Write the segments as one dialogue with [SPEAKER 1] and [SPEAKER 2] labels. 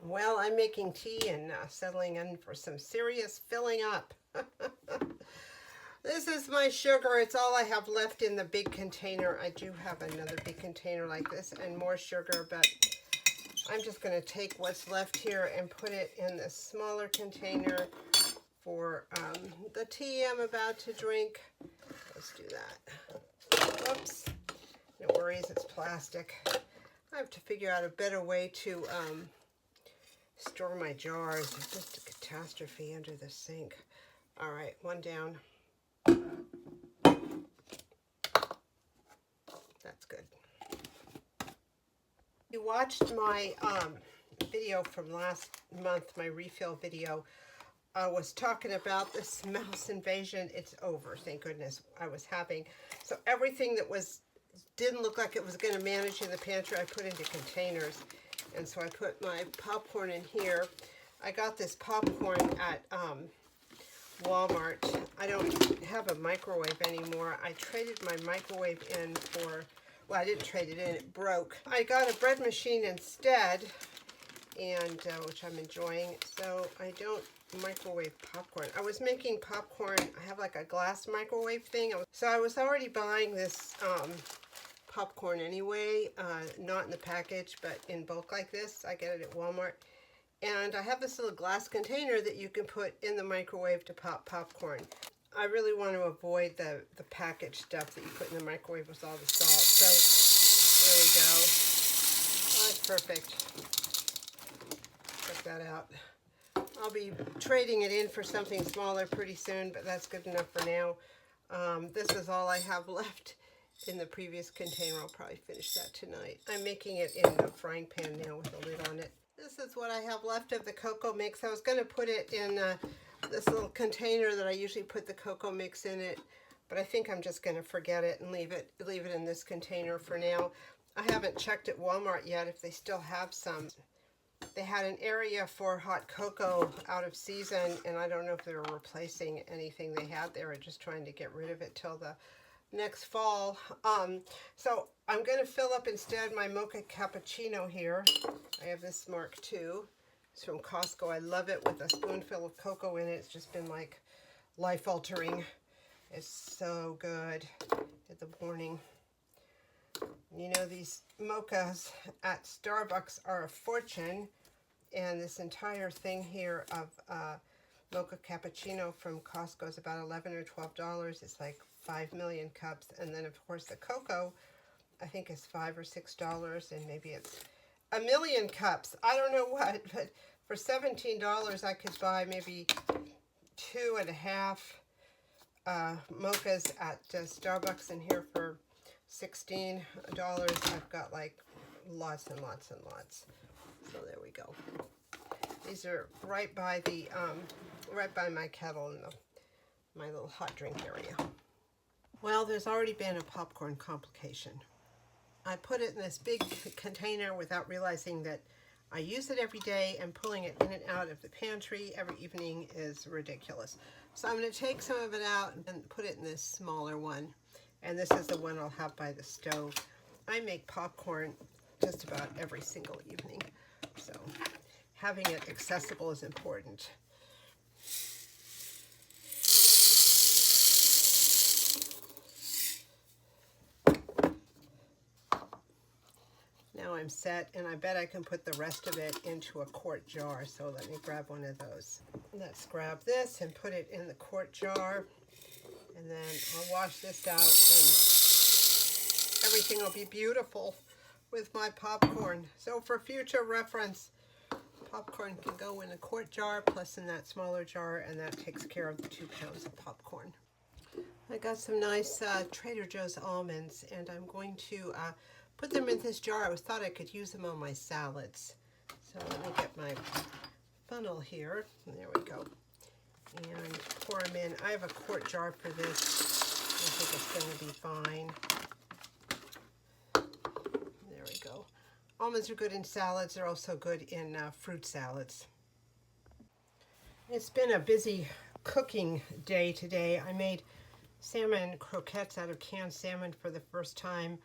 [SPEAKER 1] Well, I'm making tea and settling in for some serious filling up. This is my sugar. It's all I have left in the big container. I do have another big container like this and more sugar, but I'm just going to take what's left here and put it in the smaller container for the tea I'm about to drink. Let's do that. Whoops. No worries, it's plastic. I have to figure out a better way to store my jars. It's just a catastrophe under the sink. All right, one down. That's good. You watched my video from last month, my refill video. I was talking about this mouse invasion. It's over, thank goodness. I was having, so everything that didn't look like it was going to manage in the pantry, I put into containers. And so I put my popcorn in here. I got this popcorn at Walmart. I don't have a microwave anymore. I traded my microwave in for, well, I didn't trade it in, it broke. I got a bread machine instead, and which I'm enjoying. So I don't microwave popcorn. I was making popcorn, I have like a glass microwave thing. So I was already buying this popcorn anyway, not in the package, but in bulk like this. I get it at Walmart. And I have this little glass container that you can put in the microwave to pop popcorn. I really want to avoid the packaged stuff that you put in the microwave with all the salt. So there we go. Oh, that's perfect. Check that out. I'll be trading it in for something smaller pretty soon, but that's good enough for now. This is all I have left in the previous container. I'll probably finish that tonight. I'm making it in the frying pan now with a lid on it. This is what I have left of the cocoa mix. I was going to put it in this little container that I usually put the cocoa mix in it, but I think I'm just going to forget it and leave it in this container for now. I haven't checked at Walmart yet if they still have some. They had an area for hot cocoa out of season, and I don't know if they were replacing anything they had there or just trying to get rid of it till the next fall. So I'm going to fill up instead my mocha cappuccino here. I have this Mark II. It's from Costco. I love it with a spoonful of cocoa in it. It's just been like life-altering. It's so good in the morning. You know, these mochas at Starbucks are a fortune, and this entire thing here of mocha cappuccino from Costco is about $11 or $12. It's like 5 million cups, and then of course the cocoa I think is $5 or $6, and maybe it's a million cups. I don't know what, but for $17 I could buy maybe 2.5 mochas at Starbucks, and here for $16 I've got like lots and lots and lots. So there we go. These are right by the right by my kettle in my little hot drink area. Well, there's already been a popcorn complication. I put it in this big container without realizing that I use it every day, and pulling it in and out of the pantry every evening is ridiculous. So I'm going to take some of it out and put it in this smaller one. And this is the one I'll have by the stove. I make popcorn just about every single evening, so having it accessible is important. Now I'm set, and I bet I can put the rest of it into a quart jar, so let me grab one of those. Let's grab this and put it in the quart jar, and then I'll wash this out, and everything will be beautiful with my popcorn. So for future reference, popcorn can go in a quart jar plus in that smaller jar, and that takes care of the 2 pounds of popcorn. I got some nice Trader Joe's almonds, and I'm going to put them in this jar. I thought I could use them on my salads. So let me get my funnel here. There we go. And pour them in. I have a quart jar for this. I think it's going to be fine. There we go. Almonds are good in salads. They're also good in fruit salads. It's been a busy cooking day today. I made salmon croquettes out of canned salmon for the first time.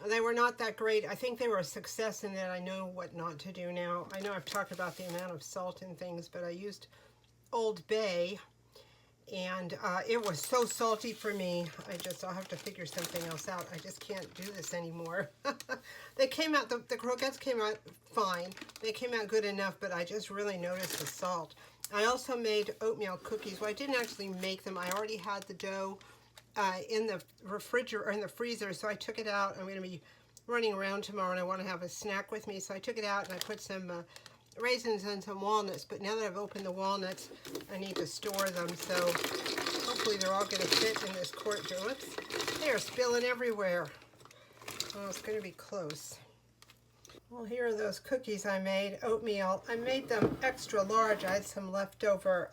[SPEAKER 1] They were not that great. I think they were a success in that I know what not to do now. I know I've talked about the amount of salt and things, but I used Old Bay, and it was so salty for me. I'll have to figure something else out. I just can't do this anymore. They came out, the croquettes came out fine. They came out good enough, but I just really noticed the salt. I also made oatmeal cookies. Well, I didn't actually make them. I already had the dough in the refrigerator, or in the freezer, so I took it out. I'm going to be running around tomorrow, and I want to have a snack with me, so I took it out and I put some raisins and some walnuts. But now that I've opened the walnuts, I need to store them, so hopefully they're all going to fit in this quart jar. Whoops, they are spilling everywhere. Oh, it's going to be close. Well, here are those cookies I made, oatmeal. I made them extra large. I had some leftover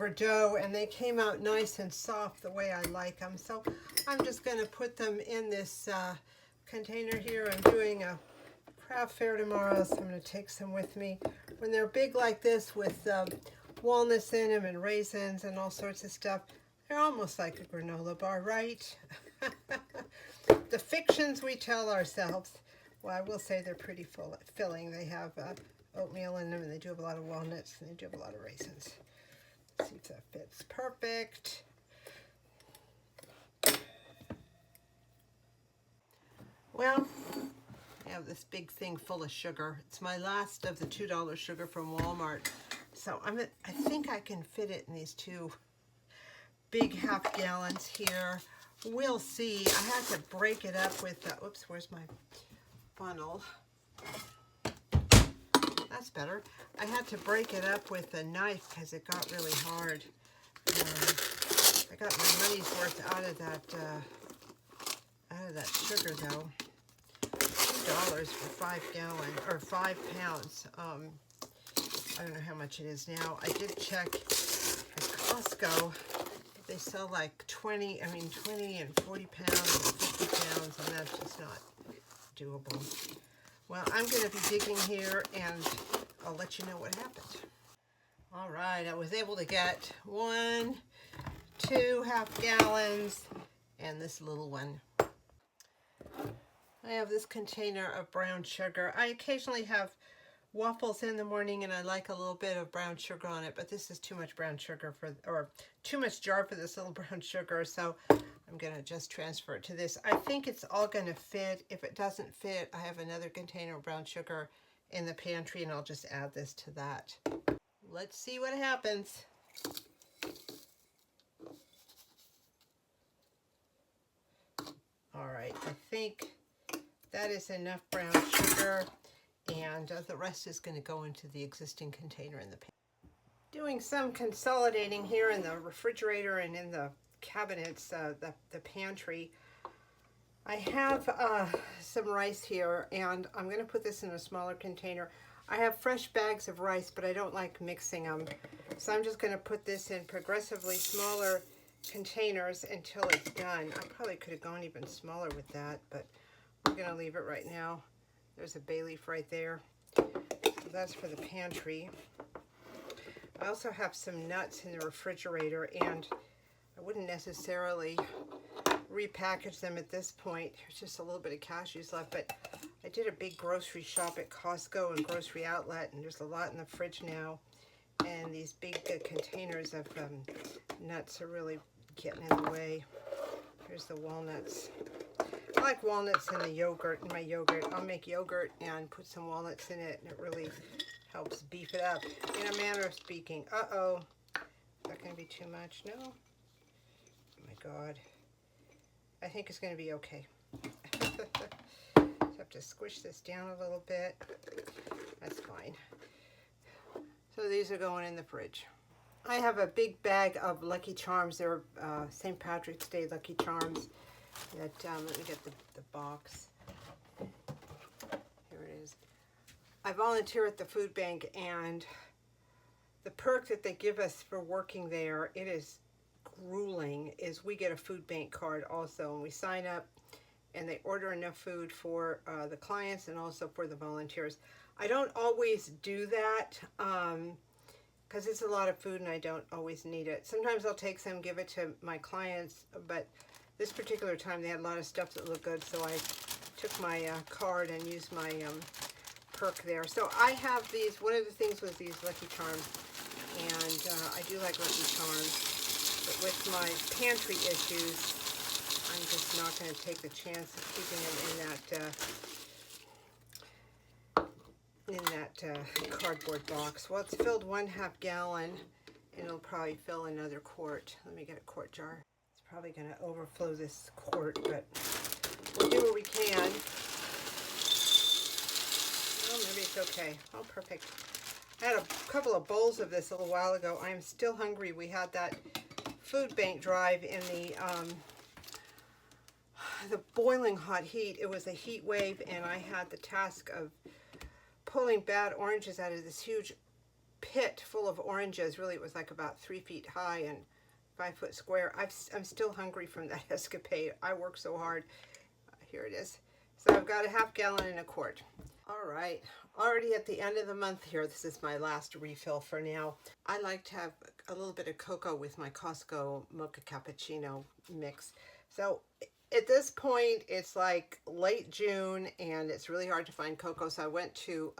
[SPEAKER 1] dough, and they came out nice and soft the way I like them. So I'm just going to put them in this container here. I'm doing a craft fair tomorrow, so I'm going to take some with me. When they're big like this with walnuts in them and raisins and all sorts of stuff, they're almost like a granola bar, right? The fictions we tell ourselves. Well, I will say they're pretty filling. They have oatmeal in them, and they do have a lot of walnuts, and they do have a lot of raisins. Let's see if that fits. Perfect. Well, I have this big thing full of sugar. It's my last of the $2 sugar from Walmart. So I think I can fit it in these two big half gallons here. We'll see. I had to break it up with, oops, where's my funnel? That's better. I had to break it up with a knife because it got really hard. I got my money's worth out of that sugar though. $2 for 5 gallons or 5 pounds. I don't know how much it is now. I did check at Costco. They sell like 20 and 40 pounds and 50 pounds, and that's just not doable. Well, I'm going to be digging here, and I'll let you know what happened. All right, I was able to get 1, 2 half gallons, and this little one. I have this container of brown sugar. I occasionally have waffles in the morning, and I like a little bit of brown sugar on it, but this is too much brown sugar or too much jar for this little brown sugar, so I'm going to just transfer it to this. I think it's all going to fit. If it doesn't fit, I have another container of brown sugar in the pantry, and I'll just add this to that. Let's see what happens. All right, I think that is enough brown sugar, and the rest is going to go into the existing container in the pan. Doing some consolidating here in the refrigerator and in the cabinets, the pantry. I have some rice here, and I'm going to put this in a smaller container. I have fresh bags of rice, but I don't like mixing them, so I'm just going to put this in progressively smaller containers until it's done. I probably could have gone even smaller with that, but we're going to leave it right now. There's a bay leaf right there. So that's for the pantry. I also have some nuts in the refrigerator, and I wouldn't necessarily repackage them at this point. There's just a little bit of cashews left, but I did a big grocery shop at Costco and Grocery Outlet, and there's a lot in the fridge now, and these big containers of nuts are really getting in the way. Here's the walnuts. I like walnuts in the yogurt, in my yogurt. I'll make yogurt and put some walnuts in it, and it really helps beef it up, in a manner of speaking. Uh-oh. Is that going to be too much? No? Oh my God. I think it's going to be okay. Just have to squish this down a little bit. That's fine. So these are going in the fridge. I have a big bag of Lucky Charms. They're St. Patrick's Day Lucky Charms. That let me get the box. Here it is. I volunteer at the food bank, and the perk that they give us for working there, it is grueling, is we get a food bank card also, and we sign up, and they order enough food for the clients and also for the volunteers. I don't always do that because it's a lot of food and I don't always need it. Sometimes I'll take some, give it to my clients, but this particular time they had a lot of stuff that looked good, so I took my card and used my perk there. So I have these, one of the things was these Lucky Charms, and I do like Lucky Charms, but with my pantry issues, I'm just not going to take the chance of keeping them in that cardboard box. Well, it's filled 1/2 gallon, and it'll probably fill another quart. Let me get a quart jar. It's probably going to overflow this quart, but we'll do what we can. Oh, maybe it's okay. Oh, perfect. I had a couple of bowls of this a little while ago. I'm still hungry. We had that food bank drive in the boiling hot heat. It was a heat wave, and I had the task of pulling bad oranges out of this huge pit full of oranges. Really, it was like about 3 feet high and 5 foot square. I'm still hungry from that escapade. I worked so hard. Here it is. So I've got a 1/2 gallon and a quart. All right, already at the end of the month here. This is my last refill for now. I like to have a little bit of cocoa with my Costco mocha cappuccino mix. So at this point, it's like late June, and it's really hard to find cocoa. So I went to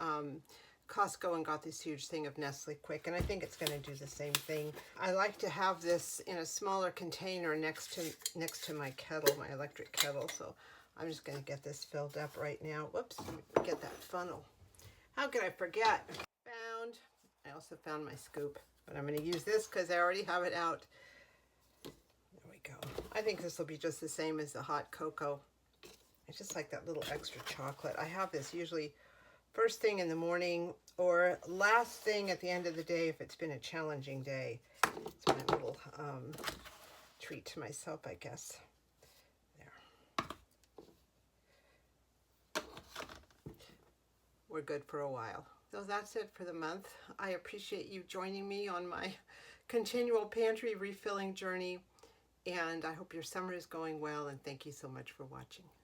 [SPEAKER 1] Costco and got this huge thing of Nestle Quik, and I think it's going to do the same thing. I like to have this in a smaller container next to my kettle, my electric kettle. So I'm just going to get this filled up right now. Whoops, get that funnel. How could I forget? I also found my scoop, but I'm going to use this because I already have it out. There we go. I think this will be just the same as the hot cocoa. I just like that little extra chocolate. I have this usually first thing in the morning or last thing at the end of the day if it's been a challenging day. It's my little treat to myself, I guess. We're good for a while. So that's it for the month. I appreciate you joining me on my continual pantry refilling journey, and I hope your summer is going well, and thank you so much for watching.